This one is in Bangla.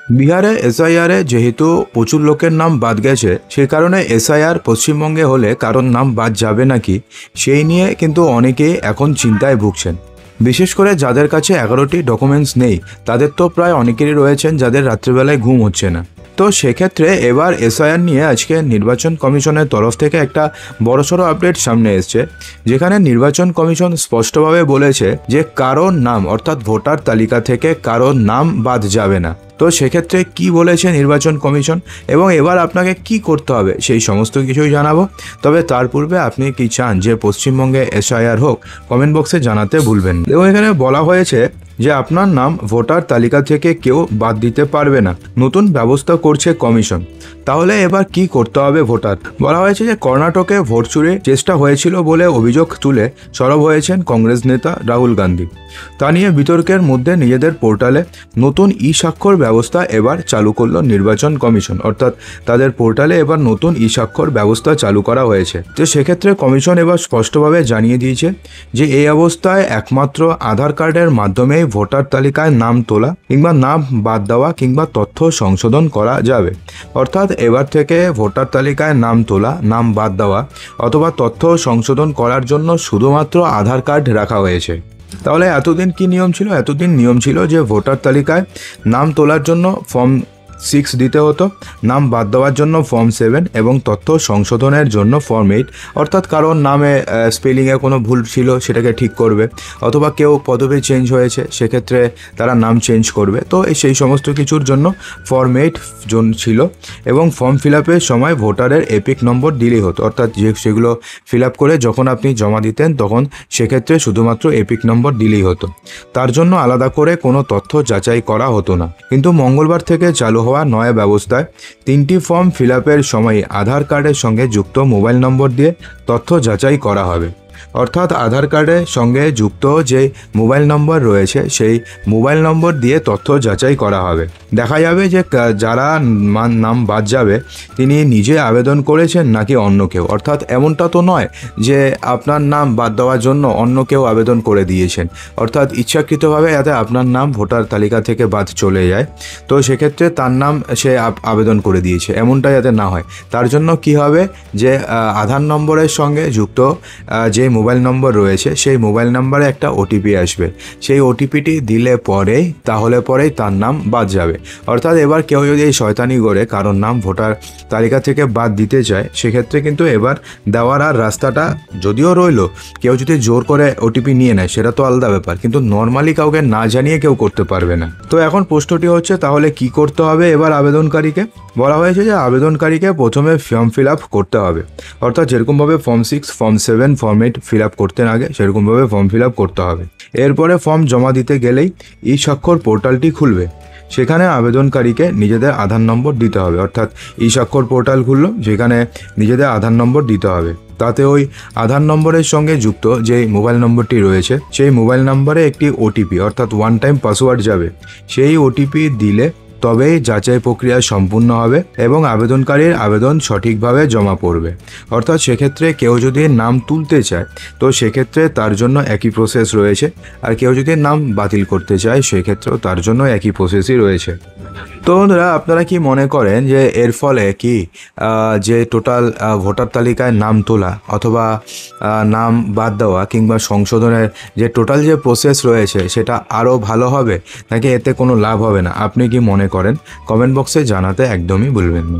বিহারে এসআইআরে যেহেতু প্রচুর লোকের নাম বাদ গেছে, সেই কারণে এসআইআর পশ্চিমবঙ্গে হলে কারোর নাম বাদ যাবে নাকি সেই নিয়ে কিন্তু অনেকেই এখন চিন্তায় ভুগছেন। বিশেষ করে যাদের কাছে 11টি ডকুমেন্টস নেই, তাদের তো প্রায় অনেকেরই রয়েছেন যাদের রাত্রিবেলায় ঘুম হচ্ছে না। তো সেক্ষেত্রে এবার এসআইআর নিয়ে আজকে নির্বাচন কমিশনের তরফ থেকে একটা বড়সড় আপডেট সামনে এসছে, যেখানে নির্বাচন কমিশন স্পষ্টভাবে বলেছে যে কারোর নাম অর্থাৎ ভোটার তালিকা থেকে কারোর নাম বাদ যাবে না। তো সেক্ষেত্রে কি বলেছে নির্বাচন কমিশন এবং এবার আপনাকে কি করতে হবে সেই সমস্ত কিছুই জানাবো। তবে তার পূর্বে আপনি কি চান যে পশ্চিমবঙ্গে এসআইআর হোক, কমেন্ট বক্সে জানাতে ভুলবেন না। এবং এখানে বলা হয়েছে যে আপনার নাম ভোটার তালিকা থেকে কেউ বাদ দিতে পারবে না, নতুন ব্যবস্থা করছে কমিশন। তাহলে এবার কি করতে হবে ভোটার? বলা হয়েছে যে কর্ণাটকে ভোট চুরির চেষ্টা হয়েছিল বলে অভিযোগ তুলে সরব হয়েছেন কংগ্রেস নেতা রাহুল গান্ধী। তা নিয়ে বিতর্কের মধ্যে নিজেদের পোর্টালে নতুন স্বাক্ষর ব্যবস্থা এবার চালু করলো নির্বাচন কমিশন, অর্থাৎ তাদের পোর্টালে এবার নতুন স্বাক্ষর ব্যবস্থা চালু করা হয়েছে। তো সেক্ষেত্রে কমিশন এবার স্পষ্টভাবে জানিয়ে দিয়েছে যে এই অবস্থায় একমাত্র আধার কার্ডের মাধ্যমেই ভোটার তালিকায় নাম তোলা কিংবা নাম বাদ দেওয়া কিংবা তথ্য সংশোধন করা যাবে। অর্থাৎ এবার থেকে ভোটার তালিকায় নাম তোলা, নাম বাদ দেওয়া অথবা তথ্য সংশোধন করার জন্য শুধুমাত্র আধার কার্ড রাখা হয়েছে। তাহলে এতদিন কি নিয়ম ছিল? এতদিন নিয়ম ছিল যে ভোটার তালিকায় নাম তোলার জন্য ফর্ম 6 দিতে হতো, নাম বাদ দেওয়ার জন্য ফর্ম 7 এবং তথ্য সংশোধনের জন্য ফর্ম 8। অর্থাৎ কারোর নামে স্পেলিংয়ে কোনো ভুল ছিল সেটাকে ঠিক করবে, অথবা কেউ পদবি চেঞ্জ হয়েছে সেক্ষেত্রে তারা নাম চেঞ্জ করবে। তো সেই সমস্ত কিছুর জন্য ফর্ম 8 ছিল এবং ফর্ম ফিল আপের সময় ভোটারের এপিক নম্বর দিলেই হতো। অর্থাৎ সেগুলো ফিল আপ করে যখন আপনি জমা দিতেন তখন সেক্ষেত্রে শুধুমাত্র এপিক নম্বর দিলেই হতো, তার জন্য আলাদা করে কোনো তথ্য যাচাই করা হতো না। কিন্তু মঙ্গলবার থেকে চালু হওয়া নয়া ব্যবস্থায় 3টি ফর্ম ফিল আপের সময় আধার কার্ডের সঙ্গে যুক্ত মোবাইল নম্বর দিয়ে তথ্য যাচাই করা হবে। অর্থাৎ আধার কার্ডের সঙ্গে যুক্ত যে মোবাইল নম্বর রয়েছে সেই মোবাইল নম্বর দিয়ে তথ্য যাচাই করা হবে। দেখা যাবে যে যারা নাম বাদ যাবে তিনি নিজে আবেদন করেছেন নাকি অন্য কেউ। অর্থাৎ এমনটা তো নয় যে আপনার নাম বাদ দেওয়ার জন্য অন্য কেউ আবেদন করে দিয়েছেন, অর্থাৎ ইচ্ছাকৃতভাবে যাতে আপনার নাম ভোটার তালিকা থেকে বাদ চলে যায়, তো সেক্ষেত্রে তার নাম সে আবেদন করে দিয়েছে, এমনটা যাতে না হয়। তার জন্য কি হবে যে আধার নম্বরের সঙ্গে যুক্ত যে মোবাইল নম্বর রয়েছে সেই মোবাইল নম্বরে একটা ওটিপি আসবে, সেই ওটিপিটি দিলে পরেই তার নাম বাদ যাবে। অর্থাৎ এবার কেউ যদি এই শয়তানি করে কারোর নাম ভোটার তালিকা থেকে বাদ দিতে চায় সেক্ষেত্রে কিন্তু এবার দেওয়ার আর রাস্তাটা যদিও রইল, কেউ যদি জোর করে ওটিপি নিয়ে নেয় সেটা তো আলাদা ব্যাপার, কিন্তু নর্মালি কাউকে না জানিয়ে কেউ করতে পারবে না। তো এখন প্রশ্নটি হচ্ছে তাহলে কি করতে হবে এবার আবেদনকারীকে? বলা হয়েছে যে আবেদনকারীকে প্রথমে ফর্ম ফিল আপ করতে হবে, অর্থাৎ যেরকমভাবে form 6, form 7, form 8 fill up করতেন আগে সেরকমভাবে ফর্ম ফিল আপ করতে হবে। এরপরে ফর্ম জমা দিতে গেলেই স্বাক্ষর পোর্টালটি খুলবে, সেখানে আবেদনকারীকে নিজেদের আধার নম্বর দিতে হবে। অর্থাৎ স্বাক্ষর পোর্টাল খুললো, যেখানে নিজেদের আধার নম্বর দিতে হবে। তাতে ওই আধার নম্বরের সঙ্গে যুক্ত যে মোবাইল নম্বরটি রয়েছে সেই মোবাইল নম্বরে একটি ওটিপি অর্থাৎ 1 টাইম পাসওয়ার্ড যাবে, সেই ওটিপি দিলে তবেই যাচাই প্রক্রিয়া সম্পূর্ণ হবে এবং আবেদনকারীর আবেদন সঠিকভাবে জমা পড়বে। অর্থাৎ সেক্ষেত্রে কেউ যদি নাম তুলতে চায় তো সেক্ষেত্রে তার জন্য একই প্রসেস রয়েছে, আর কেউ যদি নাম বাতিল করতে চায় সেক্ষেত্রেও তার জন্য একই প্রসেসই রয়েছে। তো বন্ধুরা, আপনারা কি মনে করেন যে এর ফলে কি যে টোটাল ভোটার তালিকায় নাম তোলা অথবা নাম বাদ দেওয়া কিংবা সংশোধনের যে টোটাল যে প্রসেস রয়েছে সেটা আরও ভালো হবে নাকি এতে কোনো লাভ হবে না? আপনি কি মনে করেন? কমেন্ট বক্সে জানাতে একদমই ভুলবেন না।